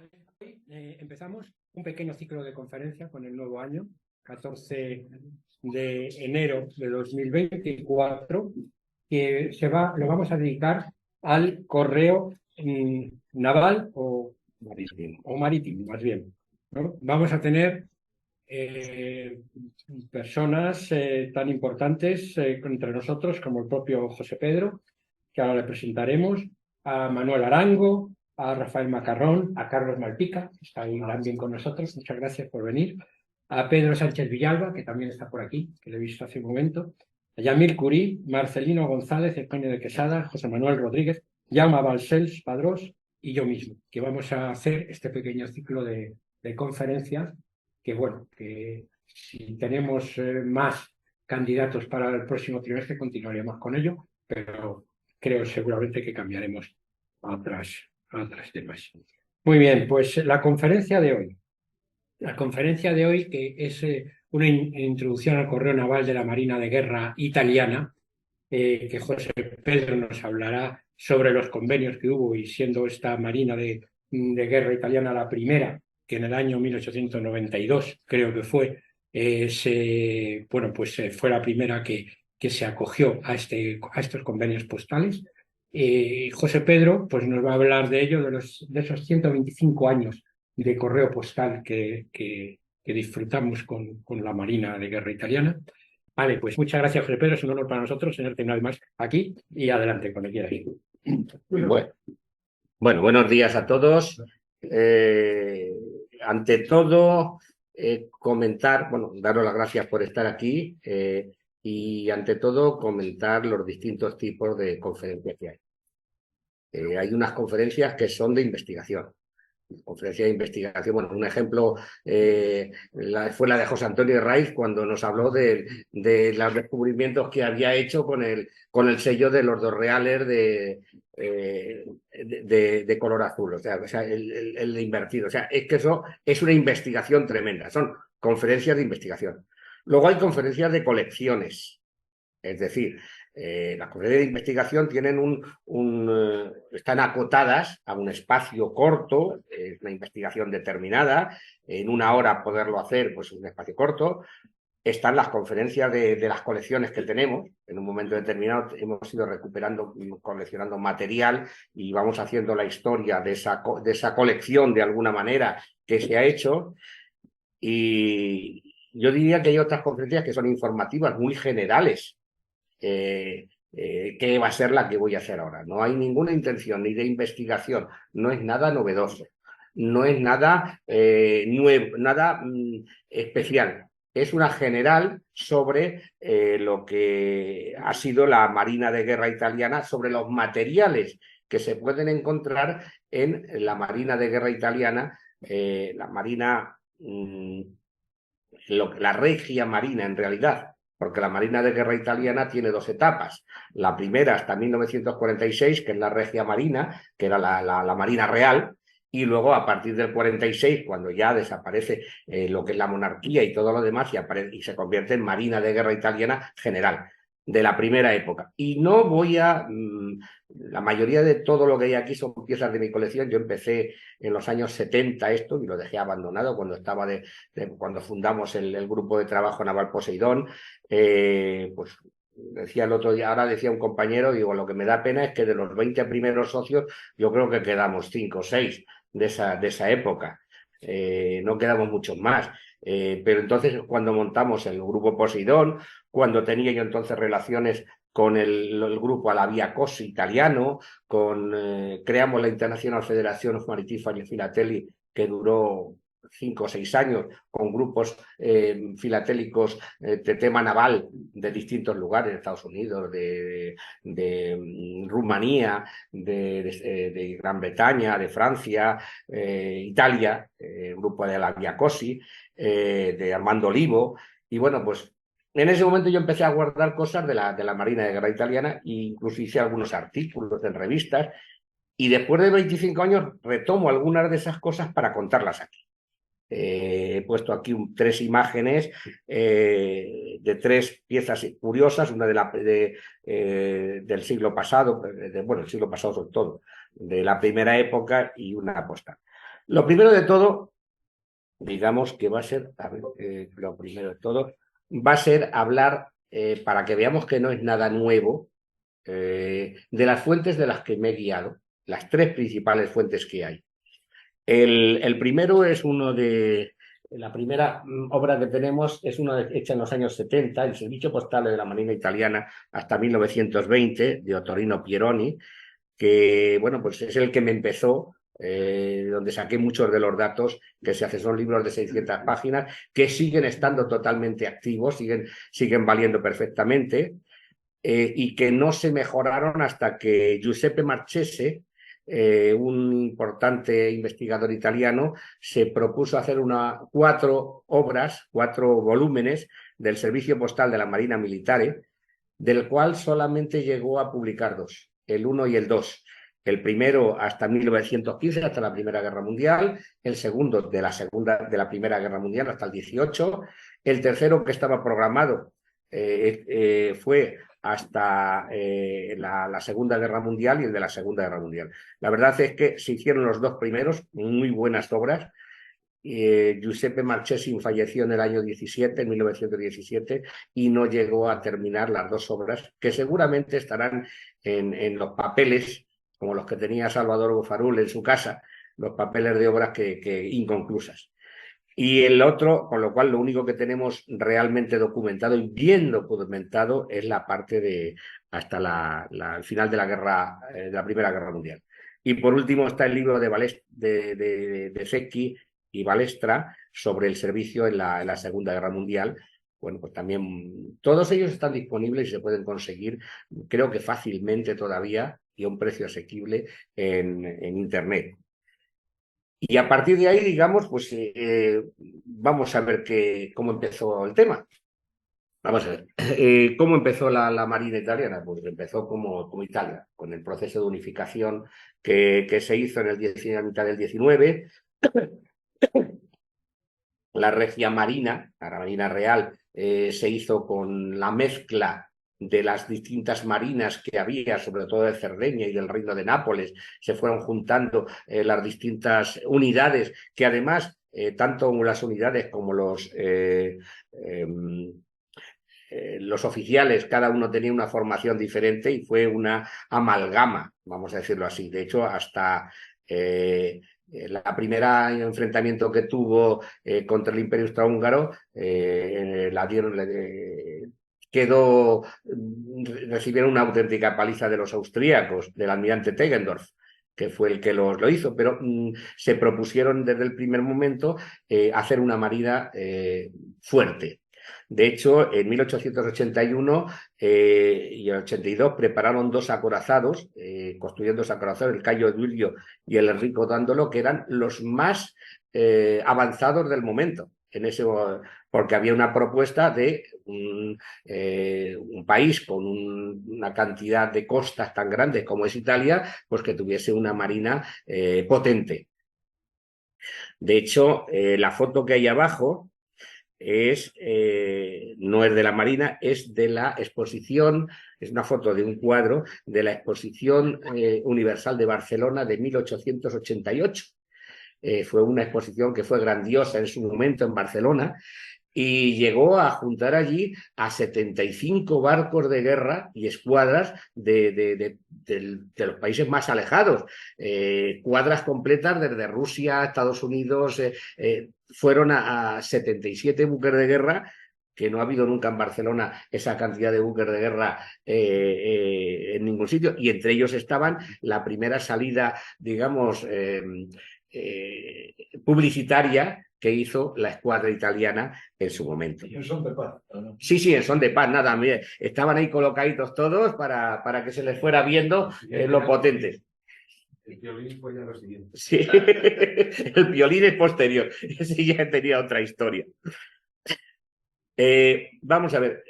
Hoy empezamos un pequeño ciclo de conferencia con el nuevo año, 14 de enero de 2024, que lo vamos a dedicar al correo naval o marítimo, más bien, ¿no? Vamos a tener personas tan importantes entre nosotros como el propio José Pedro, que ahora le presentaremos, a Manuel Arango, a Rafael Macarrón, a Carlos Malpica, que está ahí también con nosotros, muchas gracias por venir, a Pedro Sánchez Villalba, que también está por aquí, que lo he visto hace un momento, a Yamil Curí, Marcelino González, Eugenio de Quesada, José Manuel Rodríguez, Jaume Balcells Padrós y yo mismo, que vamos a hacer este pequeño ciclo de conferencias que, bueno, que si tenemos más candidatos para el próximo trimestre continuaremos con ello, pero creo seguramente que cambiaremos a otras temas. Muy bien, pues la conferencia de hoy. La conferencia de hoy, que es una introducción al correo naval de la Marina de Guerra italiana, que José Pedro nos hablará sobre los convenios que hubo y siendo esta Marina de Guerra italiana la primera, que en el año 1892 creo que fue, fue la primera que se acogió a estos convenios postales. José Pedro pues nos va a hablar de ello, de esos 125 años de correo postal que disfrutamos con la Marina de Guerra italiana. Vale, pues muchas gracias, José Pedro. Es un honor para nosotros tenerte una vez más aquí y adelante, cuando quieras. Bueno, buenos días a todos. Ante todo, comentar, daros las gracias por estar aquí y ante todo comentar los distintos tipos de conferencias que hay. Hay unas conferencias que son de investigación. Conferencia de investigación, un ejemplo fue la de José Antonio Raiz cuando nos habló de los descubrimientos que había hecho con el sello de los dos reales de color azul, o sea el invertido. O sea, es que eso es una investigación tremenda, son conferencias de investigación. Luego hay conferencias de colecciones, es decir, las conferencias de investigación tienen están acotadas a un espacio corto, una investigación determinada, en una hora poderlo hacer, pues es un espacio corto. Están las conferencias de las colecciones que tenemos. En un momento determinado hemos ido recuperando, coleccionando material y vamos haciendo la historia de esa colección de alguna manera que se ha hecho. Y yo diría que hay otras conferencias que son informativas, muy generales, que va a ser la que voy a hacer ahora. No hay ninguna intención ni de investigación, no es nada novedoso, no es nada nuevo, nada especial. Es una general sobre lo que ha sido la Marina de Guerra italiana, sobre los materiales que se pueden encontrar en la Marina de Guerra italiana, la Marina, la Regia Marina en realidad, porque la Marina de Guerra italiana tiene dos etapas. La primera hasta 1946, que es la Regia Marina, que era la Marina Real, y luego a partir del 46, cuando ya desaparece lo que es la monarquía y todo lo demás, y se convierte en Marina de Guerra italiana general, de la primera época. Y no voy a... la mayoría de todo lo que hay aquí son piezas de mi colección. Yo empecé en los años 70 esto y lo dejé abandonado cuando cuando fundamos el grupo de trabajo naval Poseidón. Pues decía el otro día, ahora decía un compañero, digo, lo que me da pena es que de los 20 primeros socios yo creo que quedamos 5 o 6 de esa época. No quedamos muchos más. Pero entonces cuando montamos el grupo Poseidón, cuando tenía yo entonces relaciones con el grupo Alaviacosi italiano, creamos la International Federation of Maritime Philately, que duró 5 o 6 años, con grupos filatélicos de tema naval de distintos lugares, de Estados Unidos, de Rumanía, de Gran Bretaña, de Francia, Italia, el grupo de Alaviacosi, de Armando Olivo. Y bueno, pues en ese momento yo empecé a guardar cosas de la Marina de Guerra italiana e incluso hice algunos artículos en revistas, y después de 25 años retomo algunas de esas cosas para contarlas aquí. He puesto aquí 3 imágenes de 3 piezas curiosas, una del siglo pasado, el siglo pasado sobre todo, de la primera época, y una postal. Lo primero de todo, digamos que va a ser, a ver, lo primero de todo, va a ser hablar, para que veamos que no es nada nuevo, de las fuentes de las que me he guiado, las tres principales fuentes que hay. El primero es uno de... La primera obra que tenemos es una hecha en los años 70, el Servicio Postal de la Marina Italiana hasta 1920, de Ottorino Pieroni, que bueno, pues es el que me empezó, donde saqué muchos de los datos que se hacen. Son libros de 600 páginas que siguen estando totalmente activos, siguen valiendo perfectamente, y que no se mejoraron hasta que Giuseppe Marchese, un importante investigador italiano, se propuso hacer cuatro obras, 4 volúmenes del Servicio Postal de la Marina Militare, del cual solamente llegó a publicar 2, el 1 y el 2. El primero hasta 1915, hasta la Primera Guerra Mundial, el segundo de la Primera Guerra Mundial hasta el 18, el tercero, que estaba programado, fue hasta la Segunda Guerra Mundial, y el de la Segunda Guerra Mundial. La verdad es que se hicieron los 2 primeros, muy buenas obras. Giuseppe Marchesi falleció en el año 17, en 1917, y no llegó a terminar las 2 obras, que seguramente estarán en los papeles, como los que tenía Salvador Bofarul en su casa, los papeles de obras que inconclusas. Y el otro, con lo cual lo único que tenemos realmente documentado y bien documentado es la parte de hasta el final de la Primera Guerra Mundial. Y por último está el libro de Secchi y Balestra sobre el servicio en la Segunda Guerra Mundial. Bueno, pues también todos ellos están disponibles y se pueden conseguir, creo que fácilmente todavía, y a un precio asequible en Internet. Y a partir de ahí, digamos, pues vamos a ver cómo empezó el tema. Vamos a ver, ¿cómo empezó la Marina italiana? Pues empezó como Italia, con el proceso de unificación que se hizo en a mitad del 19. La Regia Marina, la Marina Real, se hizo con la mezcla de las distintas marinas que había, sobre todo de Cerdeña y del Reino de Nápoles. Se fueron juntando las distintas unidades, que además, tanto las unidades como los oficiales, cada uno tenía una formación diferente, y fue una amalgama, vamos a decirlo así. De hecho, hasta la primera enfrentamiento que tuvo contra el Imperio Austrohúngaro, recibieron una auténtica paliza de los austríacos, del almirante Tegendorf, que fue el que lo hizo, pero se propusieron desde el primer momento hacer una marina fuerte. De hecho, en 1881 y el 82 prepararon 2 acorazados, construyeron 2 acorazados, el Cayo Duilio y el Enrico Dandolo, que eran los más avanzados del momento, porque había una propuesta de un país con una cantidad de costas tan grandes como es Italia, pues que tuviese una marina potente. De hecho, la foto que hay abajo no es de la Marina, es de la exposición, es una foto de un cuadro de la Exposición Universal de Barcelona de 1888. Fue una exposición que fue grandiosa en su momento en Barcelona, y llegó a juntar allí a 75 barcos de guerra y escuadras de los países más alejados, cuadras completas desde Rusia, Estados Unidos. Fueron a 77 buques de guerra, que no ha habido nunca en Barcelona esa cantidad de buques de guerra en ningún sitio, y entre ellos estaban la primera salida, digamos, publicitaria que hizo la escuadra italiana en su momento. ¿Y en son de paz? ¿No? Sí, en son de paz, nada, mire, estaban ahí colocaditos todos para que se les fuera viendo lo potentes. El violín fue ya lo siguiente. Sí, el violín es posterior, ese ya tenía otra historia. Vamos a ver,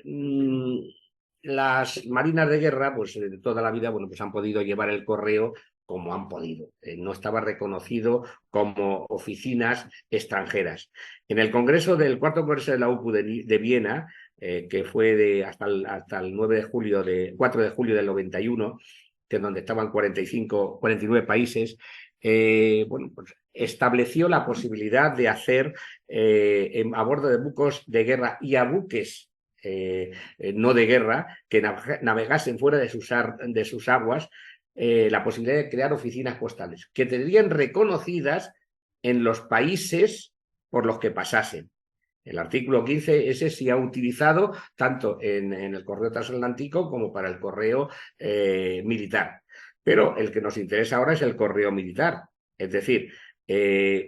las marinas de guerra, pues de toda la vida, bueno, pues han podido llevar el correo como han podido. No estaba reconocido como oficinas extranjeras. En el Congreso del Cuarto Congreso de la UPU de Viena, que fue hasta el 4 de julio del 91, que es donde estaban 49 países, bueno, pues estableció la posibilidad de hacer a bordo de buques de guerra y a buques no de guerra que navegasen fuera de sus aguas, la posibilidad de crear oficinas postales que tendrían reconocidas en los países por los que pasasen. El artículo 15 ese se ha utilizado tanto en el correo transatlántico como para el correo militar. Pero el que nos interesa ahora es el correo militar. Es decir,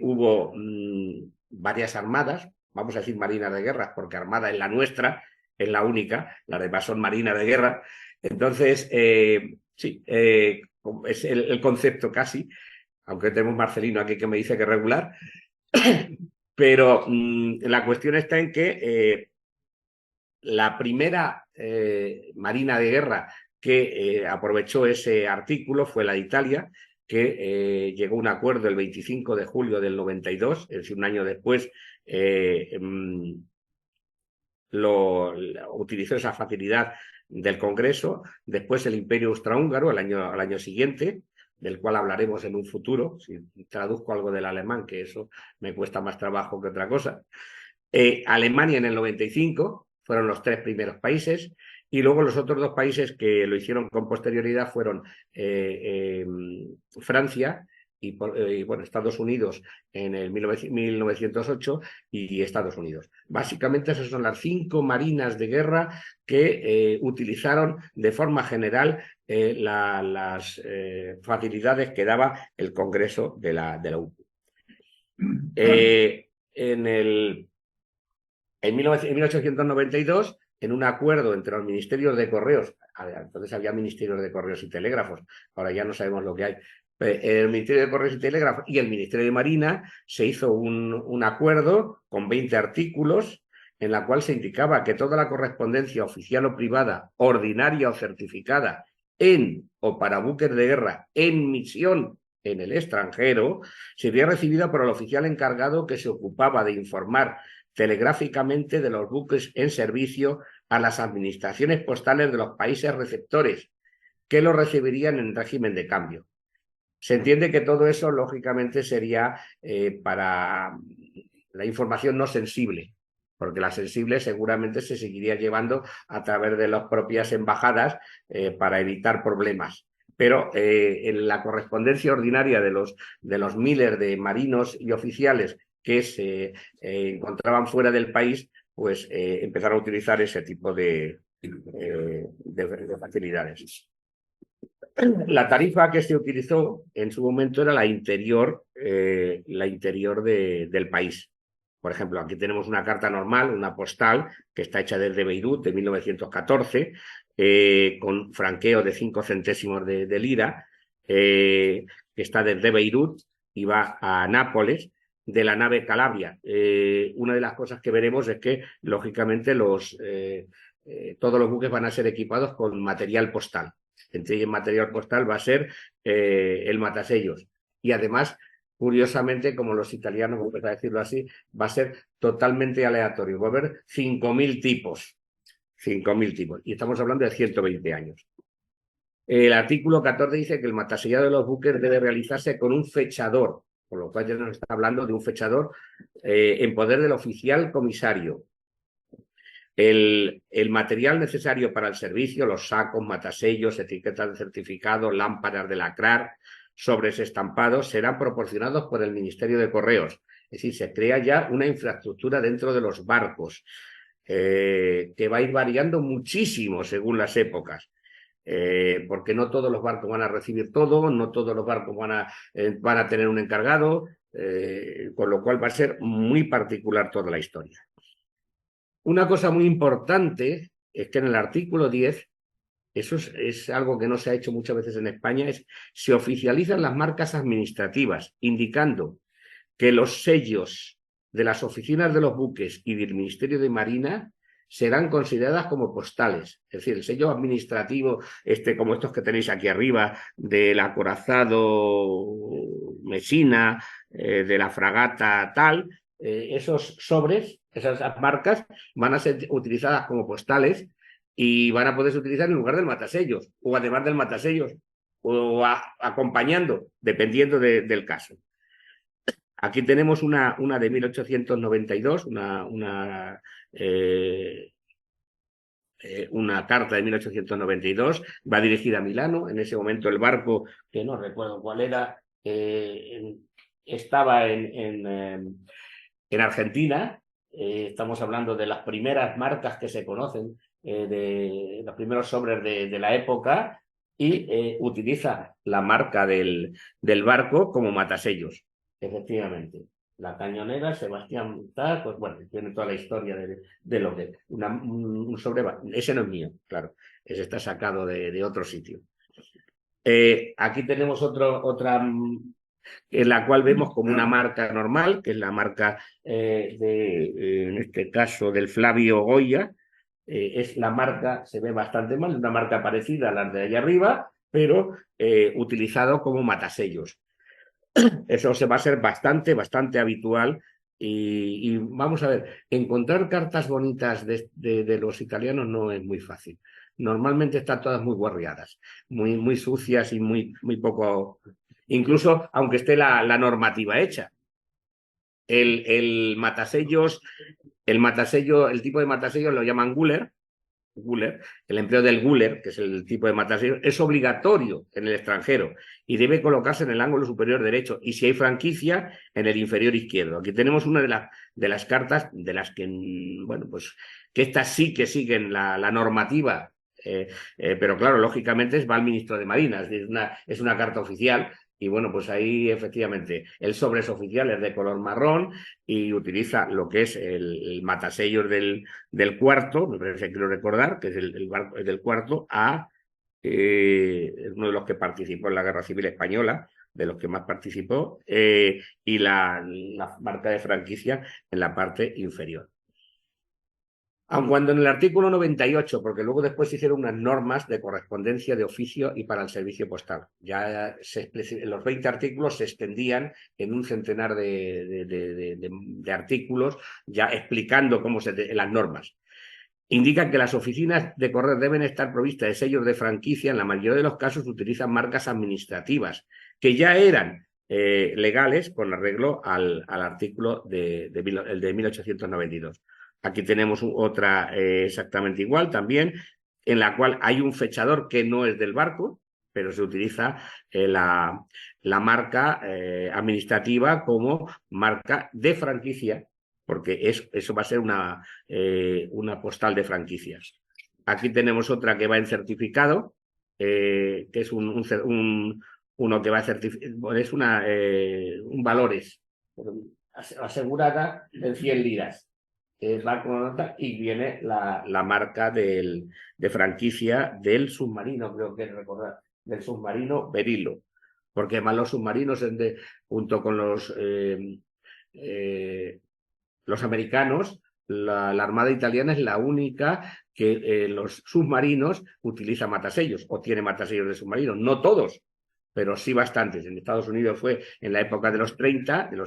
hubo varias armadas, vamos a decir marinas de guerra, porque armada es la nuestra, es la única, las demás son marinas de guerra. Entonces, sí, es el concepto casi, aunque tenemos Marcelino aquí que me dice que es regular. Pero la cuestión está en que la primera marina de guerra que aprovechó ese artículo fue la de Italia, que llegó a un acuerdo el 25 de julio del 92, es decir, un año después, utilizó esa facilidad del Congreso. Después el Imperio Austrohúngaro al año siguiente, del cual hablaremos en un futuro, si traduzco algo del alemán, que eso me cuesta más trabajo que otra cosa. Alemania en el 95 fueron los 3 primeros países, y luego los otros 2 países que lo hicieron con posterioridad fueron Francia y bueno, Estados Unidos en el 1908 y Estados Unidos. Básicamente esas son las 5 marinas de guerra que utilizaron de forma general las facilidades que daba el Congreso de la UPU. En 1892, en un acuerdo entre los ministerios de correos, entonces había ministerios de correos y telégrafos, ahora ya no sabemos lo que hay, el Ministerio de Correos y Telégrafos y el Ministerio de Marina, se hizo un acuerdo con 20 artículos en la cual se indicaba que toda la correspondencia oficial o privada, ordinaria o certificada en o para buques de guerra en misión en el extranjero sería recibida por el oficial encargado que se ocupaba de informar telegráficamente de los buques en servicio a las administraciones postales de los países receptores, que lo recibirían en régimen de cambio. Se entiende que todo eso, lógicamente, sería para la información no sensible, porque la sensible seguramente se seguiría llevando a través de las propias embajadas para evitar problemas. Pero en la correspondencia ordinaria de los miles de marinos y oficiales que se encontraban fuera del país, pues empezaron a utilizar ese tipo de facilidades. La tarifa que se utilizó en su momento era la interior del país. Por ejemplo, aquí tenemos una carta normal, una postal, que está hecha desde Beirut de 1914, con franqueo de 5 centésimos de lira, que está desde Beirut y va a Nápoles, de la nave Calabria. Una de las cosas que veremos es que, lógicamente, todos los buques van a ser equipados con material postal. Entre ellos, material postal va a ser el matasellos. Y además, curiosamente, como los italianos, vamos a decirlo así, va a ser totalmente aleatorio. Va a haber 5.000 tipos. 5.000 tipos. Y estamos hablando de 120 años. El artículo 14 dice que el matasellado de los buques debe realizarse con un fechador, por lo cual ya nos está hablando de un fechador en poder del oficial comisario. El material necesario para el servicio, los sacos, matasellos, etiquetas de certificado, lámparas de lacrar, sobres estampados, serán proporcionados por el Ministerio de Correos. Es decir, se crea ya una infraestructura dentro de los barcos que va a ir variando muchísimo según las épocas. Porque no todos los barcos van a recibir todo, no todos los barcos van a tener un encargado, con lo cual va a ser muy particular toda la historia. Una cosa muy importante es que en el artículo 10, eso es algo que no se ha hecho muchas veces en España, se oficializan las marcas administrativas, indicando que los sellos de las oficinas de los buques y del Ministerio de Marina serán consideradas como postales. Es decir, el sello administrativo, como estos que tenéis aquí arriba, del acorazado Mesina, de la fragata tal, esos sobres, esas marcas, van a ser utilizadas como postales y van a poderse utilizar en lugar del matasellos, o además del matasellos, o acompañando, dependiendo del caso. Aquí tenemos una de 1892, una carta de 1892, va dirigida a Milano. En ese momento el barco, que no recuerdo cuál era, estaba en Argentina. Estamos hablando de las primeras marcas que se conocen, de los primeros sobres de la época, y utiliza la marca del barco como matasellos, efectivamente. La cañonera, Sebastián tal, pues bueno, tiene toda la historia de lo que un sobre. Ese no es mío, claro, ese está sacado de otro sitio. Aquí tenemos otra en la cual vemos como una marca normal, que es la marca en este caso del Flavio Goya. Es la marca, se ve bastante mal, una marca parecida a las de allá arriba, pero utilizado como matasellos. Eso se va a ser bastante habitual. Y vamos a ver, encontrar cartas bonitas de los italianos no es muy fácil. Normalmente están todas muy guarriadas, muy sucias y muy poco, incluso aunque esté la normativa hecha. El matasellos, el tipo de matasellos lo llaman guler. El empleo del guler, que es el tipo de matasellos, es obligatorio en el extranjero y debe colocarse en el ángulo superior derecho, y si hay franquicia, en el inferior izquierdo. Aquí tenemos una de las cartas de las que, bueno, pues que estas sí que siguen la normativa, pero claro, lógicamente va al ministro de Marina, es una carta oficial. Y bueno, pues ahí efectivamente el sobre es oficial, es de color marrón y utiliza lo que es el matasellos del cuarto, me parece que quiero recordar, que es el barco del cuarto, uno de los que participó en la Guerra Civil Española, de los que más participó, y la marca de franquicia en la parte inferior. Aun cuando en el artículo 98, porque luego después se hicieron unas normas de correspondencia de oficio y para el servicio postal. Ya los 20 artículos se extendían en un centenar de artículos, ya explicando cómo las normas. Indican que las oficinas de correo deben estar provistas de sellos de franquicia. En la mayoría de los casos utilizan marcas administrativas, que ya eran legales con arreglo al artículo el de 1892. Aquí tenemos otra exactamente igual también, en la cual hay un fechador que no es del barco, pero se utiliza la marca administrativa como marca de franquicia, porque eso va a ser una postal de franquicias. Aquí tenemos otra que va en certificado, que es uno que va a certificar, es un valores asegurada en 100 liras. Va con nota y viene la marca de franquicia del submarino, creo que recordar, del submarino Berilo, porque además los submarinos, junto con los americanos, la Armada italiana es la única que los submarinos utiliza matasellos o tiene matasellos de submarinos. No todos, pero sí bastantes. En Estados Unidos fue en la época de los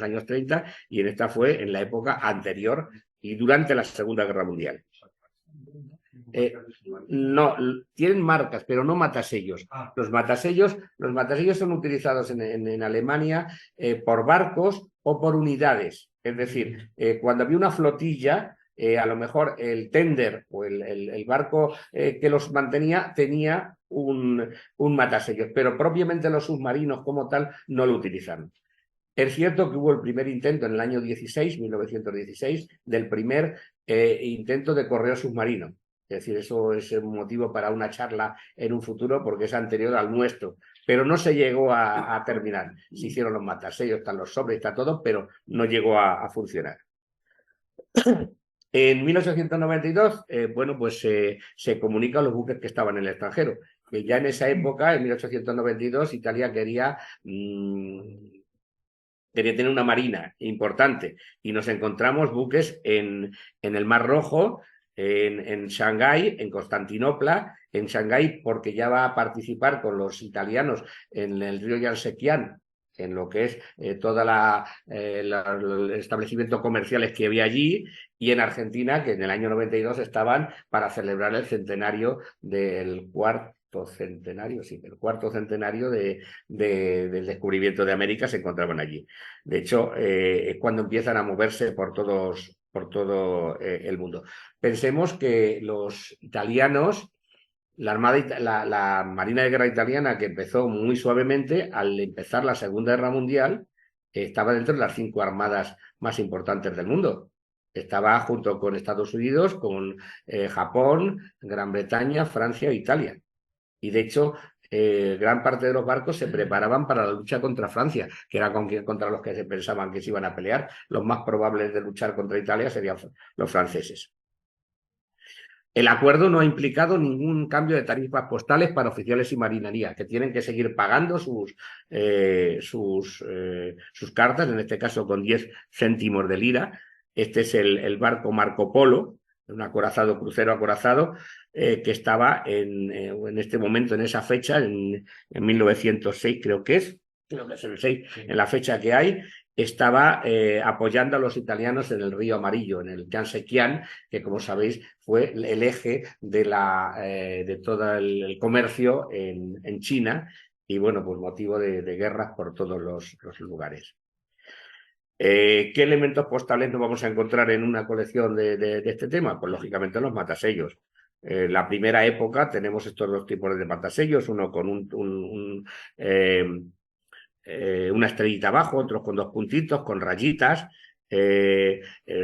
años 30, y en esta fue en la época anterior y durante la Segunda Guerra Mundial. No, tienen marcas, pero no matasellos. Los matasellos son utilizados en Alemania por barcos o por unidades. Es decir, cuando había una flotilla, a lo mejor el tender o el barco que los mantenía tenía un matasellos, pero propiamente los submarinos como tal no lo utilizaron. Es cierto que hubo el primer intento en el año 1916, del primer intento de correo submarino. Es decir, eso es un motivo para una charla en un futuro, porque es anterior al nuestro. Pero no se llegó a terminar. Se hicieron los matasellos, están los sobres, está todo, pero no llegó a funcionar. En 1892, bueno, pues se comunica a los buques que estaban en el extranjero, que ya en esa época, en 1892, Italia quería tener una marina importante, y nos encontramos buques en el Mar Rojo, en Shanghái, en Constantinopla, en Shanghái, porque ya va a participar con los italianos en el río Yansequian, en lo que es todo el establecimiento comerciales que había allí, y en Argentina, que en el año 92 estaban para celebrar el centenario del cuarto cuarto centenario, sí, el cuarto centenario del descubrimiento de América se encontraban allí. De hecho, es cuando empiezan a moverse por todo el mundo. Pensemos que los italianos, la Marina de Guerra italiana, que empezó muy suavemente, al empezar la Segunda Guerra Mundial, estaba dentro de las 5 armadas más importantes del mundo. Estaba junto con Estados Unidos, con Japón, Gran Bretaña, Francia e Italia. Y de hecho, gran parte de los barcos se preparaban para la lucha contra Francia, que era contra los que se pensaban que se iban a pelear. Los más probables de luchar contra Italia serían los franceses. El acuerdo no ha implicado ningún cambio de tarifas postales para oficiales y marinería, que tienen que seguir pagando sus cartas, en este caso con 10 céntimos de lira. Este es el barco Marco Polo, un acorazado, crucero acorazado, que estaba en este momento, en esa fecha, en 1906 creo que es el 6, sí. En la fecha que hay, estaba apoyando a los italianos en el río Amarillo, en el Cansequian, que como sabéis fue el eje de todo el comercio en China y bueno, pues motivo de guerras por todos los lugares. ¿Qué elementos postales nos vamos a encontrar en una colección de este tema? Pues lógicamente los matasellos. La primera época tenemos estos dos tipos de matasellos, uno con una estrellita abajo, otros con 2 puntitos, con rayitas.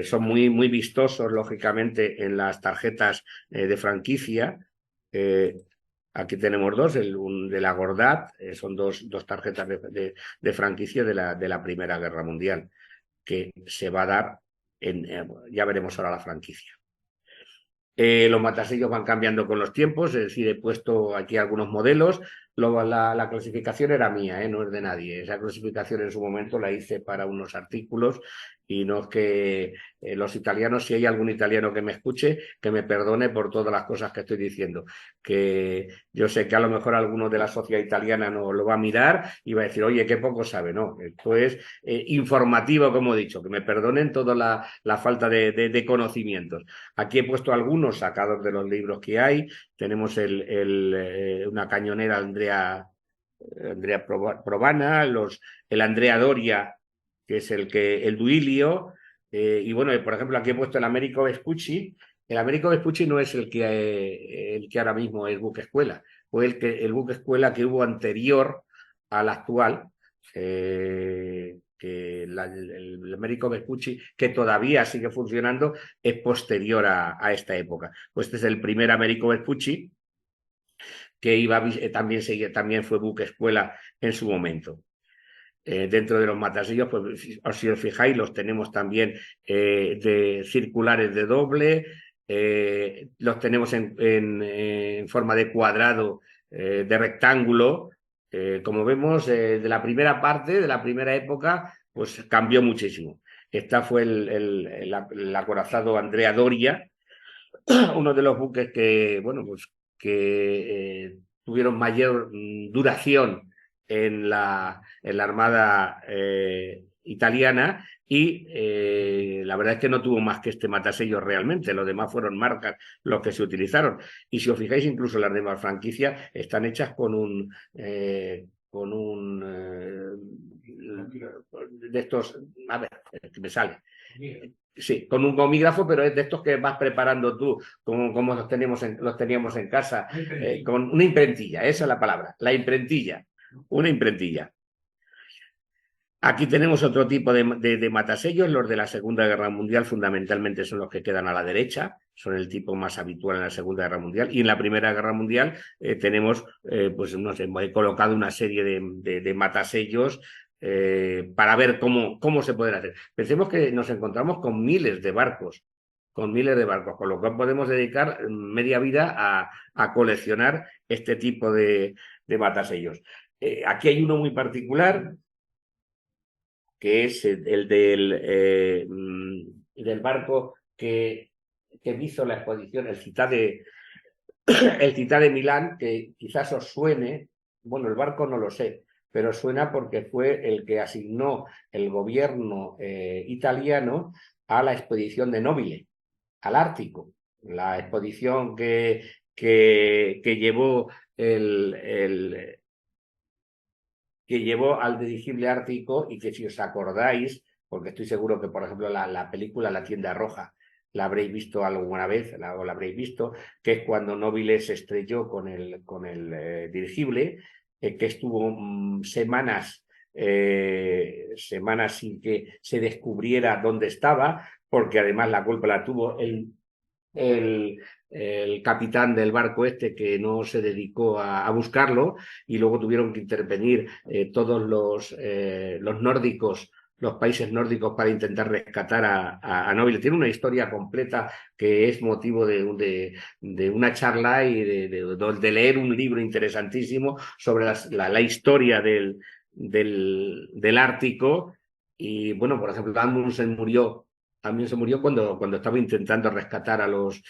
Son muy vistosos, lógicamente, en las tarjetas de franquicia. Aquí tenemos 2, de la Gordat, son dos tarjetas de franquicia de la Primera Guerra Mundial, que se va a dar ya veremos ahora la franquicia. Los matasellos van cambiando con los tiempos, es decir, he puesto aquí algunos modelos. La clasificación era mía, no es de nadie. Esa clasificación en su momento la hice para unos artículos y no es que los italianos, si hay algún italiano que me escuche, que me perdone por todas las cosas que estoy diciendo. Que yo sé que a lo mejor alguno de la sociedad italiana no lo va a mirar y va a decir, oye, qué poco sabe. No, esto es informativo, como he dicho, que me perdonen toda la falta de conocimientos. Aquí he puesto algunos sacados de los libros que hay. Tenemos una cañonera Andrea Provana, el Andrea Doria, que es el Duilio, y bueno, por ejemplo, aquí he puesto el Americo Vespucci. El Americo Vespucci no es el que ahora mismo es buque escuela, fue el buque escuela que hubo anterior al actual, que el Americo Vespucci, que todavía sigue funcionando, es posterior a esta época. Pues este es el primer Americo Vespucci, que también fue buque escuela en su momento. Dentro de los matasellos, pues si os fijáis, los tenemos también de circulares de doble, los tenemos en forma de cuadrado, de rectángulo. Como vemos, de la primera parte, de la primera época, pues cambió muchísimo. Esta fue el acorazado Andrea Doria, uno de los buques que, bueno, pues que tuvieron mayor duración en la Armada italiana y la verdad es que no tuvo más que este matasellos realmente, los demás fueron marcas los que se utilizaron. Y si os fijáis, incluso las demás franquicias están hechas con un de estos, a ver, que me sale. Sí, con un gomígrafo, pero es de estos que vas preparando tú, como los teníamos en casa, con una imprentilla, esa es la palabra, la imprentilla, una imprentilla. Aquí tenemos otro tipo de matasellos, los de la Segunda Guerra Mundial fundamentalmente son los que quedan a la derecha, son el tipo más habitual en la Segunda Guerra Mundial, y en la Primera Guerra Mundial tenemos, pues no sé, he colocado una serie de matasellos para ver cómo se pueden hacer. Pensemos que nos encontramos con miles de barcos, con lo cual podemos dedicar media vida a coleccionar este tipo de matasellos. Aquí hay uno muy particular, que es el del barco que hizo la exposición, el Città de Milán, que quizás os suene. Bueno, el barco no lo sé, pero suena porque fue el que asignó el gobierno italiano a la expedición de Nobile, al Ártico, la expedición que llevó que llevó al dirigible ártico y que si os acordáis, porque estoy seguro que, por ejemplo, la película La tienda roja la habréis visto alguna vez, o la habréis visto, que es cuando Nobile se estrelló con el dirigible, que estuvo semanas sin que se descubriera dónde estaba, porque además la culpa la tuvo el capitán del barco este, que no se dedicó a buscarlo, y luego tuvieron que intervenir todos los nórdicos, los países nórdicos, para intentar rescatar a Nobile. Tiene una historia completa que es motivo de una charla y de leer un libro interesantísimo sobre la historia del Ártico. Y bueno, por ejemplo, Amundsen murió cuando estaba intentando rescatar a los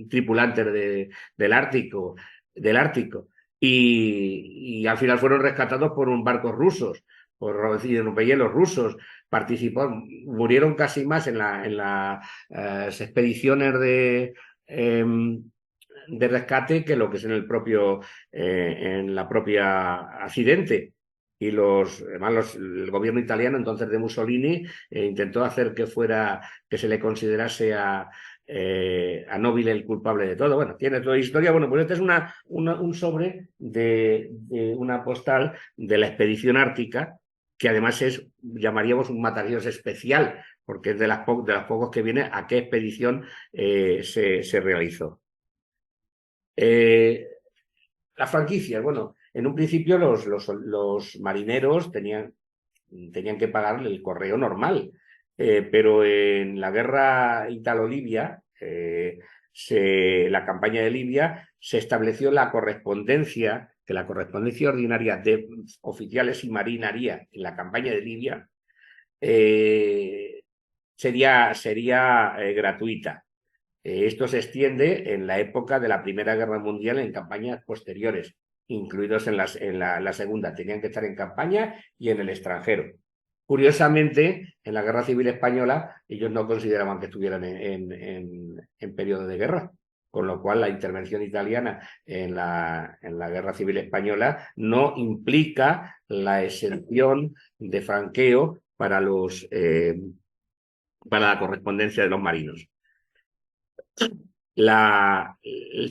tripulantes del Ártico. Y al final fueron rescatados por un barco rusos, por los rusos. Murieron casi más en las expediciones de rescate que lo que es en la propia accidente. Y además el gobierno italiano entonces de Mussolini intentó hacer que se le considerase a Nobile el culpable de todo. Bueno, tiene toda historia. Bueno, pues este es un sobre de una postal de la expedición ártica, que además llamaríamos un mataríos especial, porque es de los pocos que viene a qué expedición se realizó. Las franquicias, bueno, en un principio los marineros tenían que pagar el correo normal, pero en la guerra Italo-Libia, la campaña de Libia, se estableció la correspondencia ordinaria de oficiales y marinería en la campaña de Libia sería gratuita. Esto se extiende en la época de la Primera Guerra Mundial en campañas posteriores, incluidos en la Segunda. Tenían que estar en campaña y en el extranjero. Curiosamente, en la Guerra Civil Española, ellos no consideraban que estuvieran en periodo de guerra, con lo cual la intervención italiana en la Guerra Civil Española no implica la exención de franqueo para la correspondencia de los marinos.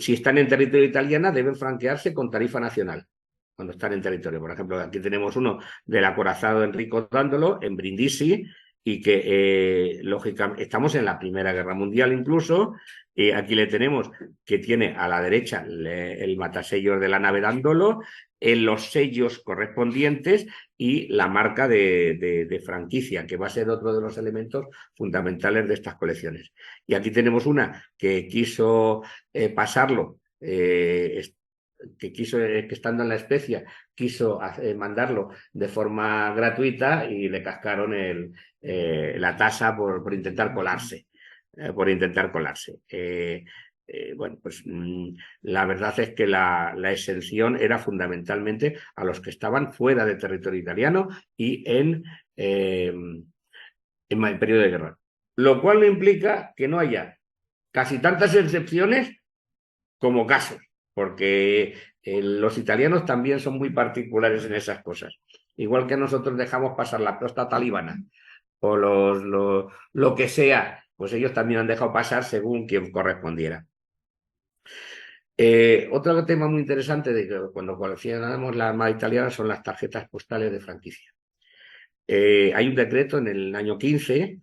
Si están en territorio italiano, deben franquearse con tarifa nacional cuando están en territorio. Por ejemplo, aquí tenemos uno del acorazado Enrico Dandolo en Brindisi, y que lógicamente estamos en la Primera Guerra Mundial incluso. Aquí le tenemos que tiene a la derecha el matasellos de la nave Dandolo, en los sellos correspondientes y la marca de franquicia, que va a ser otro de los elementos fundamentales de estas colecciones. Y aquí tenemos una que quiso pasarlo, que estando en La Spezia quiso mandarlo de forma gratuita, y le cascaron la tasa por intentar colarse. Bueno, pues la verdad es que la exención era fundamentalmente a los que estaban fuera de territorio italiano y en el periodo de guerra. Lo cual no implica que no haya casi tantas excepciones como casos, porque los italianos también son muy particulares en esas cosas. Igual que nosotros dejamos pasar la próstata talibana o lo que sea, pues ellos también han dejado pasar según quien correspondiera. Otro tema muy interesante de que cuando coleccionamos la Armada italiana son las tarjetas postales de franquicia. Hay un decreto en el año 15,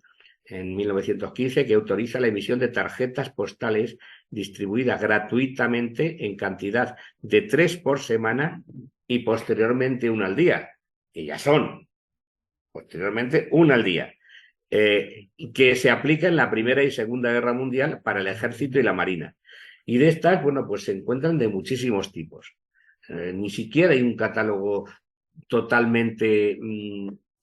en 1915, que autoriza la emisión de tarjetas postales distribuidas gratuitamente en cantidad de 3 por semana y posteriormente 1 al día, que ya son posteriormente 1 al día, que se aplica en la Primera y Segunda Guerra Mundial para el Ejército y la Marina. Y de estas, bueno, pues se encuentran de muchísimos tipos. Ni siquiera hay un catálogo totalmente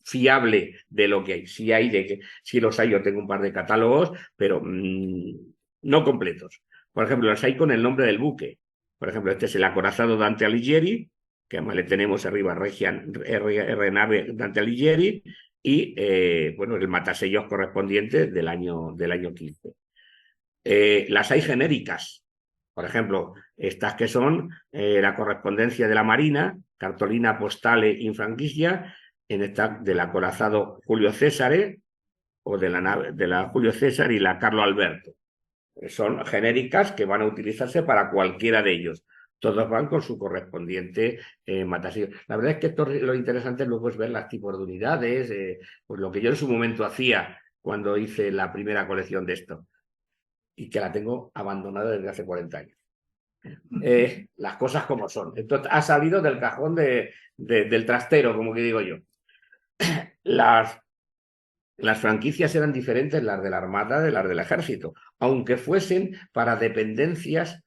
fiable de lo que hay. Si los hay, yo tengo un par de catálogos, pero no completos. Por ejemplo, los hay con el nombre del buque. Por ejemplo, este es el acorazado Dante Alighieri, que además le tenemos arriba R nave Dante Alighieri, y bueno, el matasellos correspondiente del año 15. Las hay genéricas. Por ejemplo, estas que son la correspondencia de la Marina, Cartolina Postale in Franquicia, en esta del acorazado Julio César o de la nave de la Julio César y la Carlo Alberto. Son genéricas que van a utilizarse para cualquiera de ellos. Todos van con su correspondiente matasellos. La verdad es que esto, lo interesante luego es ver los tipos de unidades, pues lo que yo en su momento hacía cuando hice la primera colección de esto y que la tengo abandonada desde hace 40 años. Las cosas como son. Esto ha salido del cajón del trastero, como que digo yo. Las franquicias eran diferentes, las de la Armada de las del Ejército, aunque fuesen para dependencias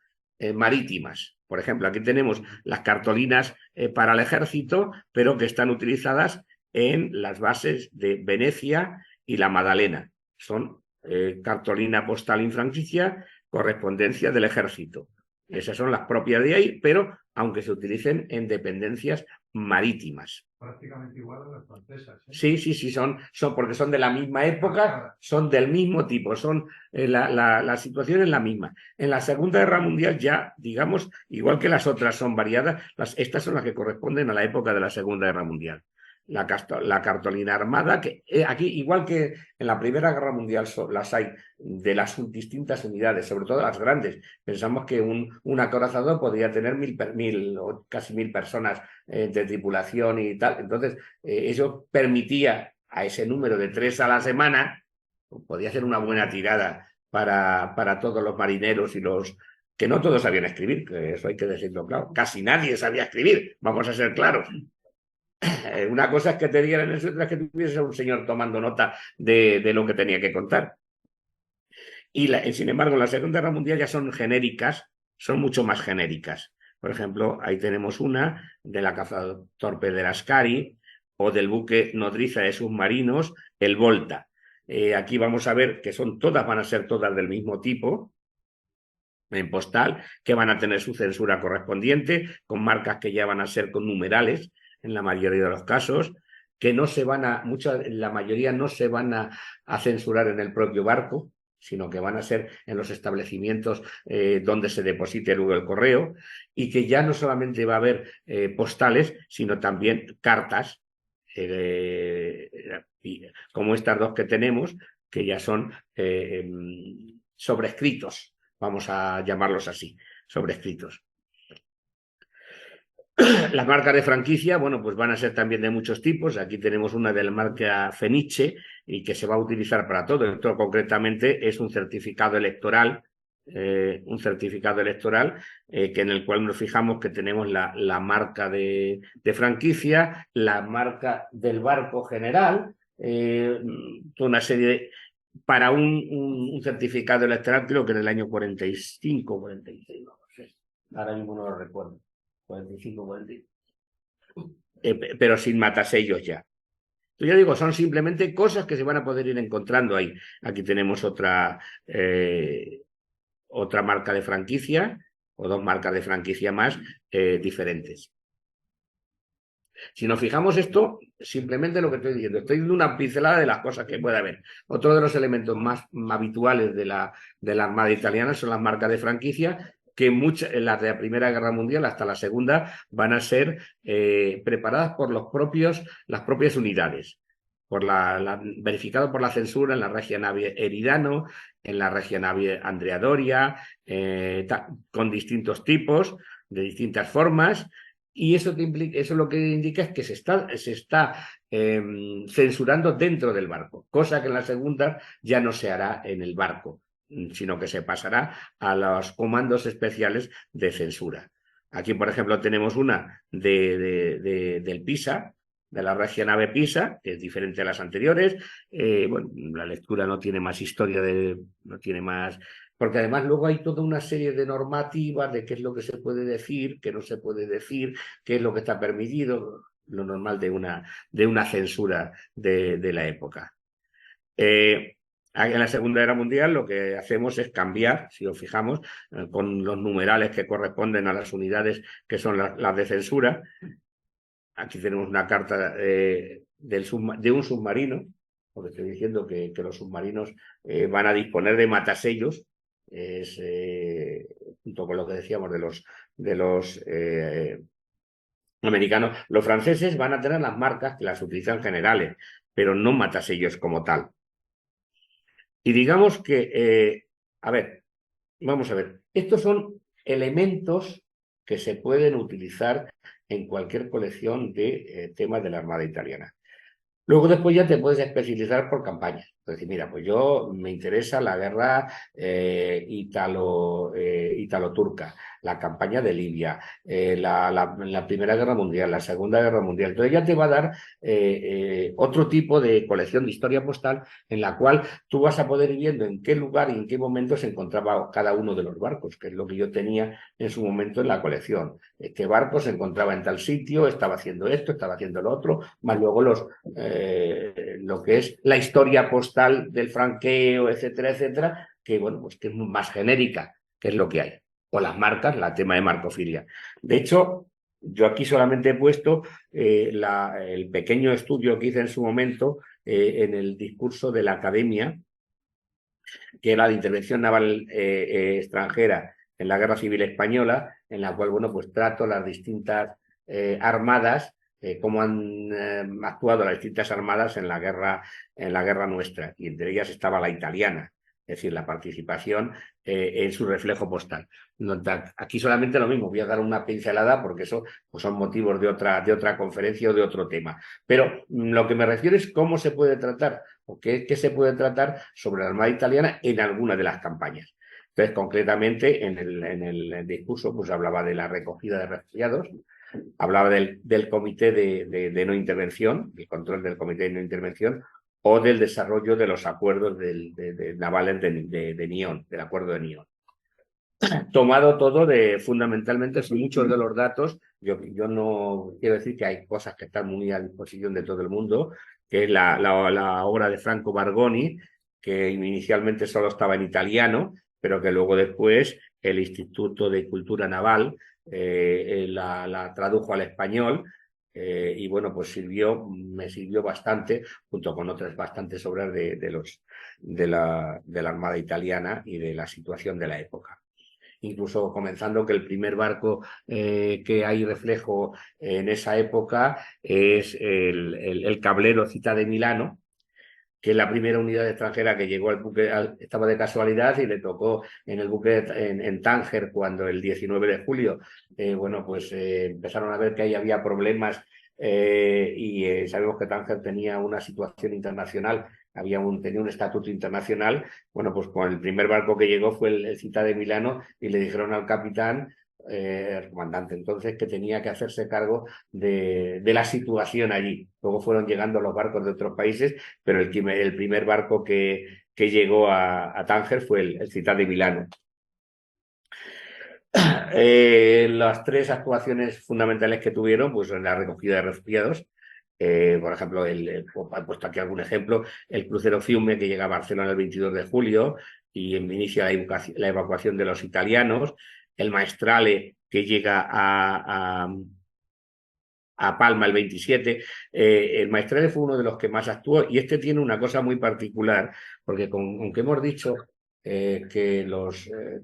marítimas. Por ejemplo, aquí tenemos las cartolinas para el Ejército, pero que están utilizadas en las bases de Venecia y la Madalena. Son cartolina postal in franquicia, correspondencia del Ejército. Esas son las propias de ahí, pero aunque se utilicen en dependencias marítimas. Prácticamente igual a las francesas. Sí, son porque son de la misma época, son del mismo tipo, son la situación es la misma. En la Segunda Guerra Mundial ya, digamos, igual que las otras son variadas, estas son las que corresponden a la época de la Segunda Guerra Mundial. La cartolina armada, que aquí, igual que en la Primera Guerra Mundial las hay de las distintas unidades, sobre todo las grandes. Pensamos que un acorazado podría tener 1000 o casi 1000 personas de tripulación y tal. Entonces, eso permitía a ese número de 3 a la semana, podía ser una buena tirada para todos los marineros y los que no todos sabían escribir, que eso hay que decirlo claro. Casi nadie sabía escribir, vamos a ser claros. Una cosa es que te dieran eso, otra es que tuviese a un señor tomando nota de lo que tenía que contar. Y sin embargo, en la Segunda Guerra Mundial ya son genéricas, son mucho más genéricas. Por ejemplo, ahí tenemos una de la cazatorpedera Ascari o del buque nodriza de submarinos, el Volta. Aquí vamos a ver que van a ser todas del mismo tipo, en postal, que van a tener su censura correspondiente, con marcas que ya van a ser con numerales, en la mayoría de los casos, que no se van la mayoría no se van a censurar en el propio barco, sino que van a ser en los establecimientos donde se deposite luego el correo, y que ya no solamente va a haber postales, sino también cartas, como estas dos que tenemos, que ya son sobrescritos, vamos a llamarlos así, sobrescritos. Las marcas de franquicia, bueno, pues van a ser también de muchos tipos. Aquí tenemos una de la marca Fenice y que se va a utilizar para todo. Esto concretamente es un certificado electoral, que en el cual nos fijamos que tenemos la marca de franquicia, la marca del barco general, una serie de... Para un certificado electoral, creo que en el año 45, 46, no sé, ahora mismo no lo recuerdo. 45, 40. Pero sin matasellos ya. Yo ya digo, son simplemente cosas que se van a poder ir encontrando ahí. Aquí tenemos otra marca de franquicia o dos marcas de franquicia más diferentes. Si nos fijamos esto, simplemente lo que estoy diciendo, estoy dando una pincelada de las cosas que puede haber. Otro de los elementos más habituales de la Armada italiana son las marcas de franquicia, que las de la Primera Guerra Mundial hasta la Segunda van a ser preparadas por las propias unidades, verificado por la censura en la Regia Navie Eridano, en la Regia Navie Andrea Doria, con distintos tipos, de distintas formas, y eso lo que indica es que se está censurando dentro del barco, cosa que en la Segunda ya no se hará en el barco, sino que se pasará a los comandos especiales de censura. Aquí, por ejemplo, tenemos una del Pisa, de la Regia Nave Pisa, que es diferente a las anteriores. Bueno, la lectura no tiene más historia, no tiene más... Porque además luego hay toda una serie de normativas de qué es lo que se puede decir, qué no se puede decir, qué es lo que está permitido, lo normal de una censura de la época. En la Segunda Guerra Mundial lo que hacemos es cambiar, si os fijamos, con los numerales que corresponden a las unidades que son las de censura. Aquí tenemos una carta de un submarino, porque estoy diciendo que los submarinos van a disponer de matasellos junto con lo que decíamos de los americanos, los franceses van a tener las marcas que las utilizan generales, pero no matasellos como tal. Y digamos que, a ver, vamos a ver, estos son elementos que se pueden utilizar en cualquier colección de temas de la Armada italiana. Luego después ya te puedes especializar por campañas. Es decir, mira, pues yo me interesa la guerra italo-turca, la campaña de Libia, la Primera Guerra Mundial, la Segunda Guerra Mundial. Entonces ya te va a dar otro tipo de colección de historia postal en la cual tú vas a poder ir viendo en qué lugar y en qué momento se encontraba cada uno de los barcos, que es lo que yo tenía en su momento en la colección. Qué barco se encontraba en tal sitio, estaba haciendo esto, estaba haciendo lo otro, más luego lo que es la historia postal del franqueo, etcétera, etcétera, que bueno, pues que es más genérica, que es lo que hay. O las marcas, la tema de marcofilia. De hecho, yo aquí solamente he puesto el pequeño estudio que hice en su momento en el discurso de la Academia, que era la intervención naval extranjera en la Guerra Civil Española, en la cual, bueno, pues trato las distintas armadas, cómo han actuado las distintas armadas en la guerra nuestra, y entre ellas estaba la italiana, es decir, la participación en su reflejo postal. Aquí solamente lo mismo, voy a dar una pincelada porque eso pues son motivos de otra conferencia o de otro tema. Pero lo que me refiero es cómo se puede tratar o qué se puede tratar sobre la Armada italiana en alguna de las campañas. Entonces, concretamente, en el discurso pues hablaba de la recogida de refugiados, hablaba del comité de no intervención, del control del comité de no intervención, o del desarrollo de los acuerdos navales de Nión, del acuerdo de Nión. Tomado todo fundamentalmente, son muchos de los datos, yo no quiero decir que hay cosas que están muy a disposición de todo el mundo, que es la obra de Franco Bargoni, que inicialmente solo estaba en italiano, pero que luego después el Instituto de Cultura Naval la tradujo al español, y bueno, pues me sirvió bastante, junto con otras bastantes obras de la Armada italiana y de la situación de la época. Incluso comenzando que el primer barco que hay reflejo en esa época es el Cablero Città de Milano, que es la primera unidad extranjera que llegó al buque, estaba de casualidad y le tocó en el buque en Tánger cuando el 19 de julio, bueno, pues empezaron a ver que ahí había problemas y sabemos que Tánger tenía una situación internacional, tenía un estatuto internacional. Bueno, pues con el primer barco que llegó fue el Città de Milano y le dijeron al capitán, el comandante entonces, que tenía que hacerse cargo de la situación allí. Luego fueron llegando los barcos de otros países, pero el primer barco que llegó a Tánger fue el Città de Milano. Las tres actuaciones fundamentales que tuvieron, pues en la recogida de refugiados, por ejemplo, he puesto aquí algún ejemplo, el crucero Fiume, que llega a Barcelona el 22 de julio y inicia la evacuación de los italianos, el Maestrale, que llega a Palma el 27. El Maestrale fue uno de los que más actuó, y este tiene una cosa muy particular, porque aunque hemos dicho que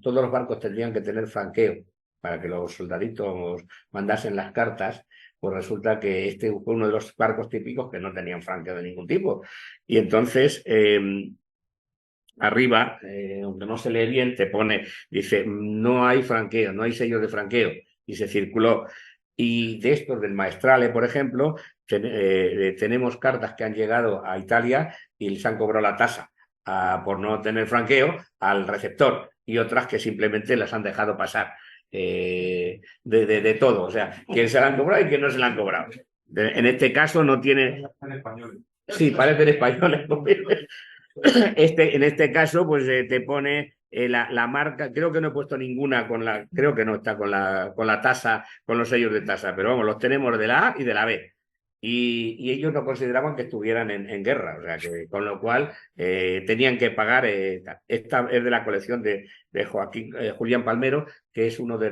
todos los barcos tendrían que tener franqueo para que los soldaditos mandasen las cartas, pues resulta que este fue uno de los barcos típicos que no tenían franqueo de ningún tipo. Y entonces arriba, aunque no se lee bien, dice, no hay franqueo, no hay sellos de franqueo, y se circuló. Y de estos del Maestrale, por ejemplo, tenemos cartas que han llegado a Italia y les han cobrado la tasa por no tener franqueo al receptor, y otras que simplemente las han dejado pasar. De todo, o sea, quién se la han cobrado y quién no se la han cobrado. En este caso no tiene... Sí, parecen españoles. En este caso, pues te pone la marca. Creo que no he puesto ninguna creo que no está con la tasa, con los sellos de tasa, pero vamos, los tenemos de la A y de la B. Y ellos no consideraban que estuvieran en guerra, o sea, que con lo cual tenían que pagar. Esta es de la colección de Julián Palmero, que es uno de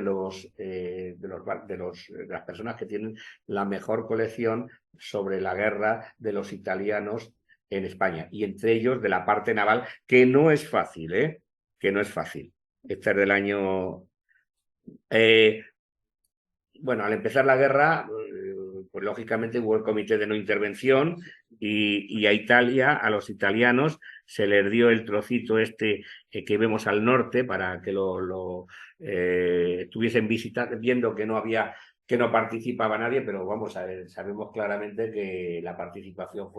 las personas que tienen la mejor colección sobre la guerra de los italianos en España, y entre ellos de la parte naval, que no es fácil, que no es fácil. Esta es del año... bueno, al empezar la guerra, pues lógicamente hubo el comité de no intervención y a Italia, a los italianos, se les dio el trocito este que vemos al norte para que lo estuviesen viendo que no había, que no participaba nadie, pero vamos a ver, sabemos claramente que la participación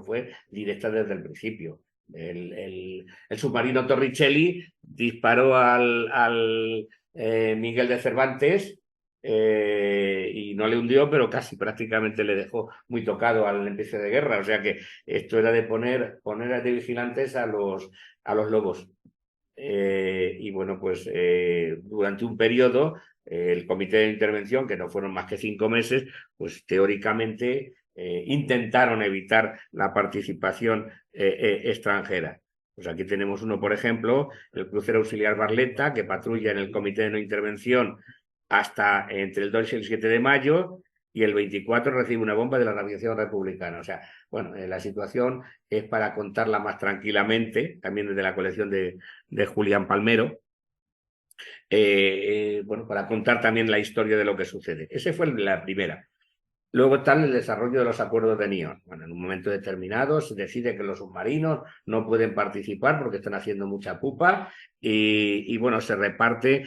fue directa desde el principio. El submarino Torricelli disparó al Miguel de Cervantes y no le hundió, pero casi prácticamente le dejó muy tocado al empiezo de guerra. O sea que esto era de poner de vigilantes a los lobos. Y bueno, pues durante un periodo, el comité de intervención, que no fueron más que 5 meses, pues teóricamente intentaron evitar la participación extranjera. Pues aquí tenemos uno, por ejemplo, el crucero auxiliar Barletta, que patrulla en el comité de no intervención hasta entre el 2 y el 7 de mayo, y el 24 recibe una bomba de la aviación republicana. O sea, bueno, la situación es para contarla más tranquilamente, también desde la colección de Julián Palmero, bueno, para contar también la historia de lo que sucede. Esa fue la primera. Luego está el desarrollo de los acuerdos de Nión. Bueno, en un momento determinado se decide que los submarinos no pueden participar porque están haciendo mucha pupa y bueno, se reparte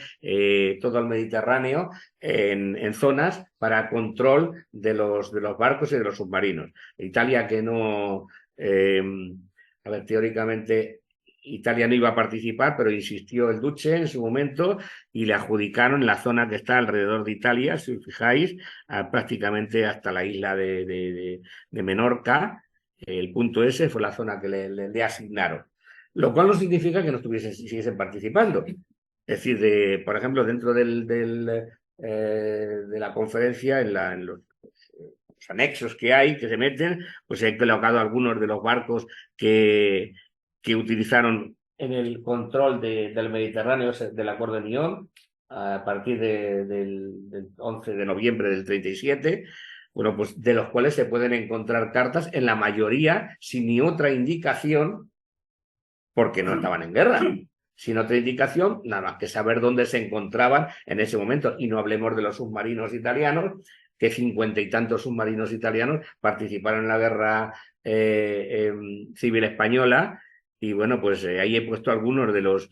todo el Mediterráneo en zonas para control de los barcos y de los submarinos. Italia que no... a ver, teóricamente Italia no iba a participar, pero insistió el Duce en su momento y le adjudicaron la zona que está alrededor de Italia, si os fijáis, prácticamente hasta la isla de Menorca. El punto S fue la zona que le asignaron. Lo cual no significa que no siguiesen participando. Es decir, por ejemplo, dentro de la conferencia, en los anexos que hay, que se meten, pues he colocado algunos de los barcos que utilizaron en el control del Mediterráneo del Acuerdo de Nión a partir del 11 de noviembre del 37, bueno, pues de los cuales se pueden encontrar cartas, en la mayoría sin ni otra indicación, porque no estaban en guerra, sin otra indicación, nada más que saber dónde se encontraban en ese momento. Y no hablemos de los submarinos italianos, que 50 y tantos submarinos italianos participaron en la guerra civil española. Y bueno, pues ahí he puesto algunos de los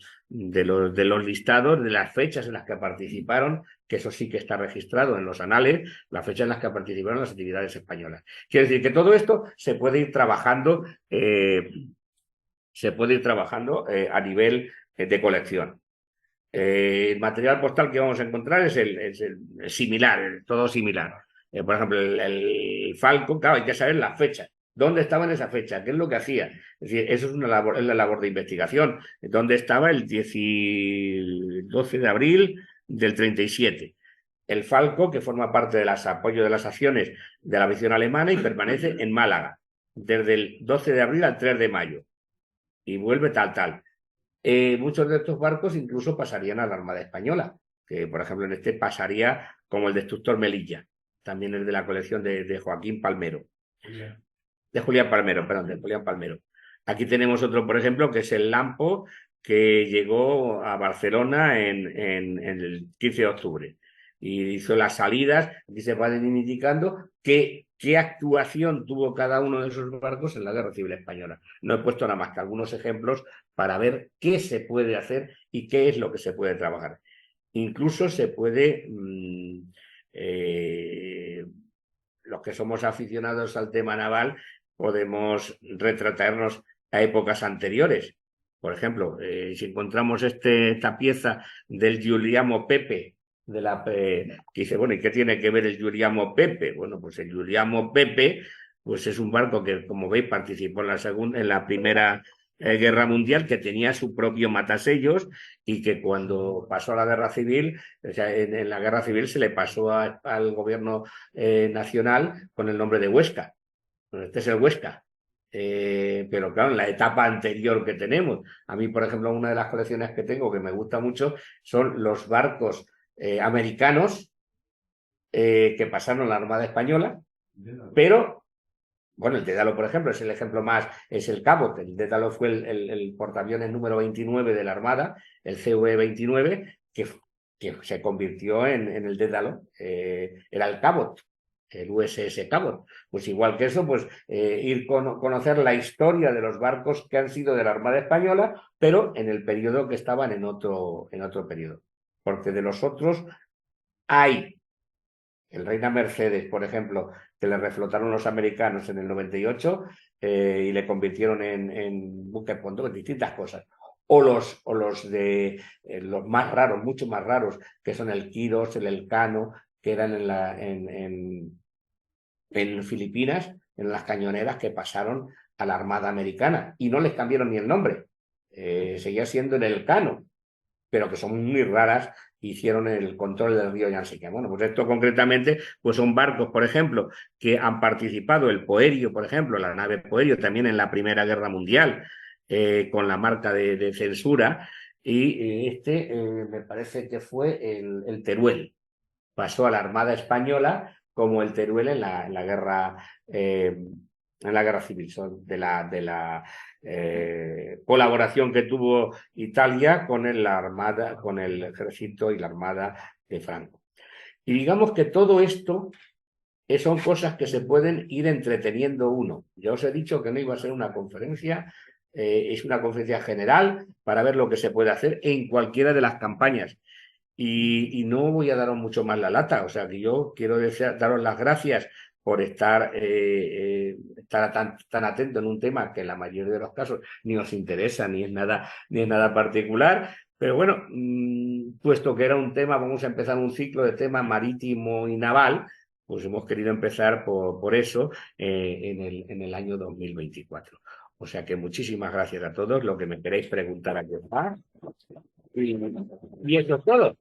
listados de las fechas en las que participaron, que eso sí que está registrado en los anales, las fechas en las que participaron las actividades españolas. Quiere decir que todo esto se puede ir trabajando, a nivel de colección. El material postal que vamos a encontrar es el similar, todo similar. Por ejemplo, el Falcon, claro, hay que saber las fechas. ¿Dónde estaba en esa fecha? ¿Qué es lo que hacía? Es decir, eso es la labor de investigación. ¿Dónde estaba el 12 de abril del 37? El Falco, que forma parte del apoyo de las acciones de la aviación alemana y permanece en Málaga, desde el 12 de abril al 3 de mayo. Y vuelve tal. Muchos de estos barcos incluso pasarían a la Armada Española, que por ejemplo en este pasaría como el destructor Melilla, también es de la colección de Joaquín Palmero. De Julián Palmero, perdón, de Julián Palmero. Aquí tenemos otro, por ejemplo, que es el Lampo, que llegó a Barcelona en el 15 de octubre. Y hizo las salidas, aquí se pueden ir indicando qué actuación tuvo cada uno de esos barcos en la Guerra Civil Española. No he puesto nada más que algunos ejemplos para ver qué se puede hacer y qué es lo que se puede trabajar. Incluso se puede... los que somos aficionados al tema naval podemos retratarnos a épocas anteriores. Por ejemplo, si encontramos esta pieza del Giuliano Pepe, que dice, bueno, ¿y qué tiene que ver el Giuliano Pepe? Bueno, pues el Giuliano Pepe pues es un barco que, como veis, participó en la Primera Guerra Mundial, que tenía su propio matasellos y que cuando pasó a la Guerra Civil, o sea, en la Guerra Civil se le pasó al gobierno nacional con el nombre de Huesca. Este es el Huesca. Pero claro, en la etapa anterior que tenemos, a mí, por ejemplo, una de las colecciones que tengo que me gusta mucho son los barcos americanos que pasaron la Armada Española, pero Bueno, el Dédalo, por ejemplo, es el ejemplo más, es el Cabot. El Dédalo fue el portaaviones número 29 de la Armada, el CUE 29, que se convirtió en el Dédalo. Era el Cabot, el USS Cabot. Pues igual que eso, pues conocer la historia de los barcos que han sido de la Armada Española, pero en el periodo que estaban en otro periodo. Porque de los otros hay el Reina Mercedes, por ejemplo, que le reflotaron los americanos en el 98 y le convirtieron en buque pontoon, distintas cosas. O los de los más raros, mucho más raros, que son el Quiros, el Elcano, que eran en Filipinas, en las cañoneras que pasaron a la Armada Americana. Y no les cambiaron ni el nombre. Seguía siendo el Elcano, pero que son muy raras, hicieron el control del río Yangtze. Bueno, pues esto concretamente pues son barcos, por ejemplo, que han participado, el Poerio, por ejemplo, la nave Poerio, también en la Primera Guerra Mundial, con la marca de censura, y me parece que fue el Teruel. Pasó a la Armada Española como el Teruel en la guerra civil, son de la colaboración que tuvo Italia con la Armada, con el ejército y la Armada de Franco. Y digamos que todo esto son cosas que se pueden ir entreteniendo uno. Ya os he dicho que no iba a ser una conferencia, es una conferencia general para ver lo que se puede hacer en cualquiera de las campañas. Y no voy a daros mucho más la lata, o sea que yo quiero daros las gracias por estar tan atento en un tema que en la mayoría de los casos ni os interesa, ni es nada particular, pero bueno, puesto que era un tema, vamos a empezar un ciclo de tema marítimo y naval, pues hemos querido empezar por eso en el año 2024. O sea que muchísimas gracias a todos, lo que me queréis preguntar aquí está. Y eso es todo.